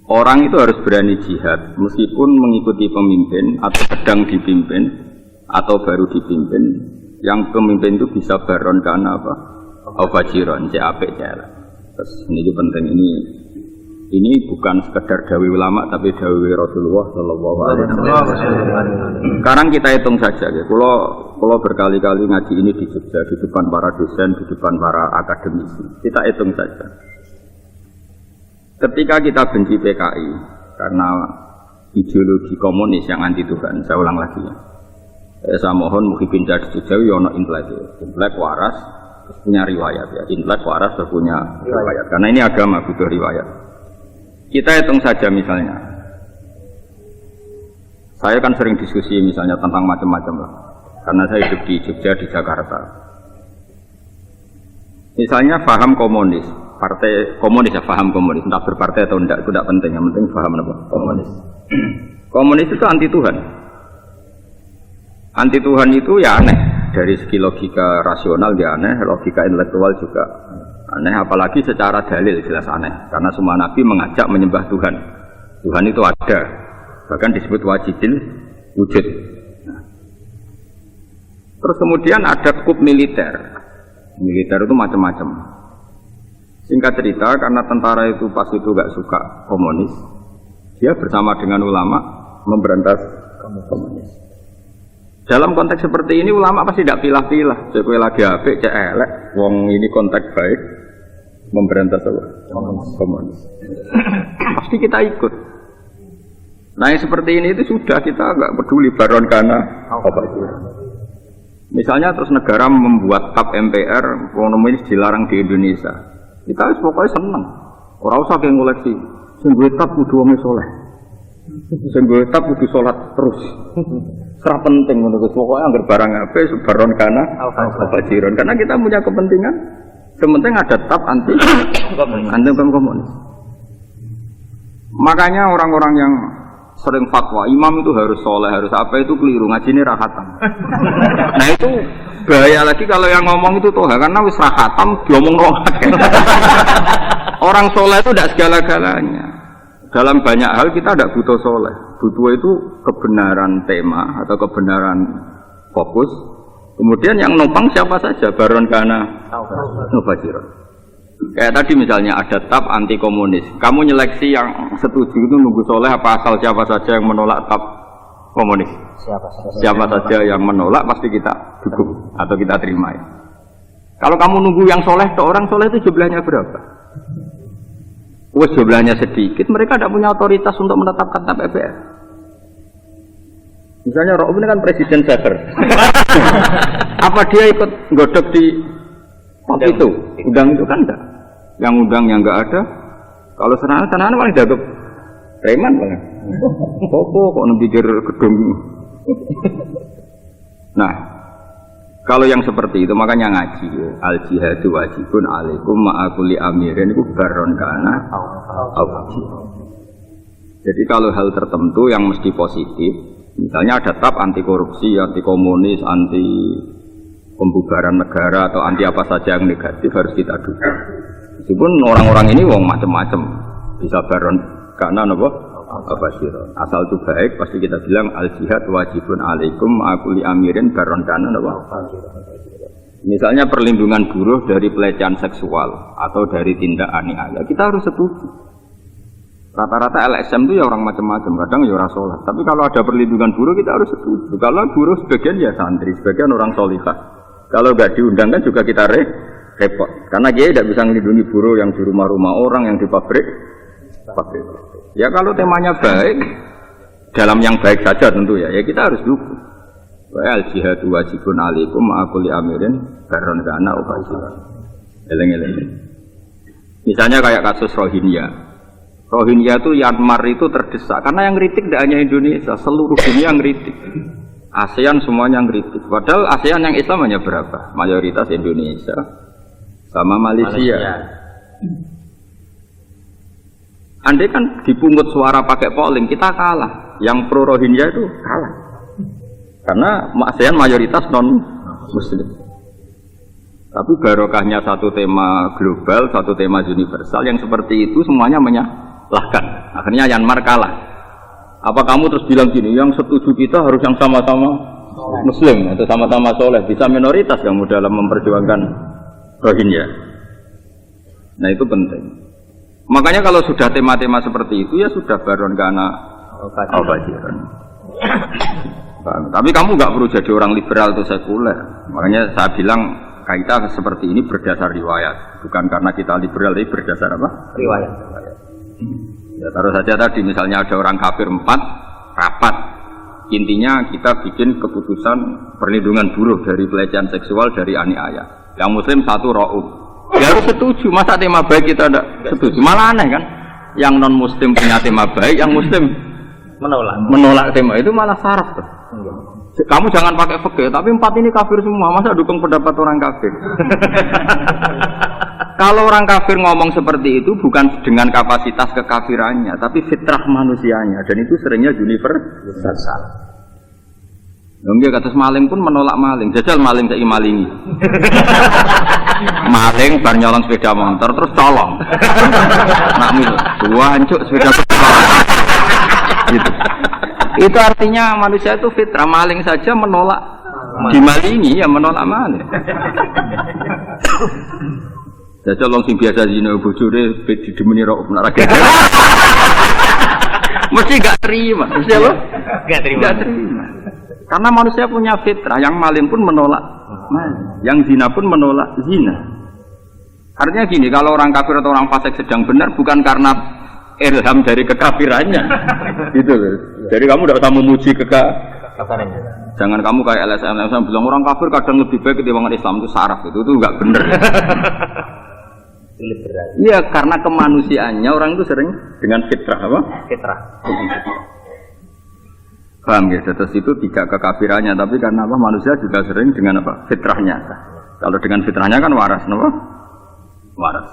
Orang itu harus berani jihad meskipun mengikuti pemimpin atau sedang dipimpin atau baru dipimpin. Yang pemimpin itu bisa baron karena apa? Fajiron, CAP, CL. Terus ini penting, ini bukan sekedar dawai ulama tapi dawai Rasulullah Sallallahu Alaihi Wasallam. Sekarang kita hitung saja, ya. Kalau berkali-kali ngaji ini di Jogja, di depan para dosen, di depan para akademisi, kita hitung saja. Ketika kita benci PKI karena ideologi komunis yang anti Tuhan, saya ulang lagi ya. Saya mohon Muhyiddin Jauh yono intelek waras punya riwayat ya, intelek waras punya riwayat. Karena ini agama butuh riwayat. Kita hitung saja misalnya, saya kan sering diskusi misalnya tentang macam-macam lah, karena saya hidup di Jogja, di Jakarta. Misalnya paham komunis, partai komunis ya, paham komunis, entah berpartai atau tidak, itu tidak penting, yang penting paham apa? Komunis. Komunis itu anti Tuhan. Anti Tuhan itu ya aneh, dari segi logika rasional dia aneh, logika intelektual juga aneh, apalagi secara dalil jelas aneh, karena semua nabi mengajak menyembah Tuhan. Tuhan itu ada, bahkan disebut wajibin wujud. Terus kemudian ada kup militer. Militer itu macam-macam. Singkat cerita, karena tentara itu pas itu gak suka komunis, dia bersama dengan ulama memberantas komunis. Dalam konteks seperti ini ulama pasti tidak pilah-pilah. Saya lagi apik, cek elek, wong ini konteks baik, memberantas komunis. Pasti kita ikut. Nah yang seperti ini itu sudah, kita nggak peduli baron karena apa itu. Misalnya terus negara membuat TAP MPR, komunis dilarang di Indonesia. Kita pokoknya senang. Orang usah yang ngoleksi. Sungguh TAP kudu wong soleh. Sungguh TAP kudu sholat terus. Serah penting menurut pokoknya anggar barang apa baron karena fajiron. Karena kita punya kepentingan. Sementing ada TAP anti komunis. Makanya orang-orang yang sering fatwa, imam itu harus soleh, harus apa itu keliru, ngaji ini rahatam. Nah itu bahaya lagi kalau yang ngomong itu toha, karena wis rahatam diomong rohat. Orang soleh itu tidak segala-galanya. Dalam banyak hal kita tidak butuh soleh, butuh itu kebenaran tema atau kebenaran fokus. Kemudian yang numpang siapa saja, baron kana fajiron. Kayak tadi misalnya ada TAP anti komunis, kamu nyeleksi yang setuju itu nunggu soleh apa asal siapa saja yang menolak TAP komunis? Siapa saja yang menolak pasti kita dukung atau kita terima ya. Kalau kamu nunggu yang soleh, orang soleh itu jumlahnya berapa? Wes jumlahnya sedikit, mereka tidak punya otoritas untuk menetapkan TAP MPR. Misalnya Rauf ini kan presiden Saber. Apa dia ikut godok di TAP itu? Undang itu kan enggak. Yang undang yang enggak ada. Kalau senang-senang paling dagep preman banget. Popo kok nempikir gedung. Nah, kalau yang seperti itu makanya ngaji. Al jihadu wajibun alaikum ma'akuli amirin itu baron kana. Jadi kalau hal tertentu yang mesti positif, misalnya ada TAP anti korupsi, anti komunis, anti pembubaran negara atau anti apa saja yang negatif harus kita dukung. Meskipun orang-orang ini wong macam-macam, bisa baron karena apa sih? Asal itu baik pasti kita bilang al jihad wajibun alaikum akuli amirin baron karena apa? Misalnya perlindungan buruh dari pelecehan seksual atau dari tindak aniaya, kita harus setuju. Rata-rata LSM itu ya orang macam-macam, kadang ya orang sholat. Tapi kalau ada perlindungan buruh kita harus setuju. Kalau buruh sebagian ya santri, sebagian orang sholihah. Kalau nggak diundangkan juga kita repot. Karena dia tidak bisa melindungi buruh yang di rumah-rumah orang, yang di pabrik. Ya kalau temanya baik, dalam yang baik saja tentu ya kita harus dukung. Al jihadu wajibun alaikum ma'akuli amirin baron kana upasiran. Eleng-eleng. Misalnya kayak kasus Rohingya. Rohingya itu Myanmar itu terdesak karena yang kritik tidak hanya Indonesia, seluruh dunia yang kritik. ASEAN semuanya yang kritik. Padahal ASEAN yang Islam hanya berapa? Mayoritas Indonesia sama Malaysia. Andai kan dipungut suara pakai polling, kita kalah. Yang pro Rohingya itu kalah. Karena ASEAN mayoritas non-Muslim. Tapi barokahnya satu tema global, satu tema universal yang seperti itu semuanya menyalahkan Akhirnya Myanmar kalah. Apa kamu terus bilang gini, yang setuju kita harus yang sama-sama Muslim atau sama-sama soleh, bisa minoritas kamu dalam memperjuangkan Rohingya. Nah itu penting. Makanya kalau sudah tema-tema seperti itu ya sudah baron karena kajian. Tapi kamu nggak perlu jadi orang liberal atau sekuler. Makanya saya bilang kita seperti ini berdasar riwayat, bukan karena kita liberal, tapi berdasar apa? Riwayat. Ya, taruh saja tadi misalnya ada orang kafir 4 rapat, intinya kita bikin keputusan perlindungan buruh dari pelecehan seksual dari aniaya. Yang Muslim 1 ra'ub, ya harus setuju. Masa tema baik kita tidak setuju? Malah aneh kan? Yang non Muslim punya tema baik, yang Muslim menolak tema itu malah syarat tuh. Kamu jangan pakai fikih, tapi 4 ini kafir semua. Masa dukung pendapat orang kafir? Kalau orang kafir ngomong seperti itu bukan dengan kapasitas kekafirannya, tapi fitrah manusianya, dan itu seringnya universal. Nggih kados maling pun menolak maling. Jajal maling saiki malingi. Maling bar nyolong sepeda motor terus colong. Nak mil, dua hancur sepeda motor. Gitu. Itu artinya manusia itu fitrah, maling saja menolak dimalingi, ya menolak maling. Jajal wong sing biasa zina bojone didemeni rok benar agak. Mesti gak terima. Mesti apa? Gak terima. Karena manusia punya fitrah, yang maling pun menolak maling, yang zina pun menolak zina. Artinya gini, kalau orang kafir atau orang fasik sedang benar bukan karena ilham dari kekafirannya. Gitu loh. Jadi kamu tidak usah memuji kekafirannya. Jangan kamu kayak LSM bilang orang kafir kadang lebih baik ketimbang Islam, itu saraf, itu enggak benar. Iya, karena kemanusiaannya orang itu sering dengan fitrah apa? Fitrah. Paham ya? Terus itu tidak kekafirannya, tapi karena apa? Manusia juga sering dengan apa? Fitrahnya. Kalau dengan fitrahnya kan waras, apa? Waras.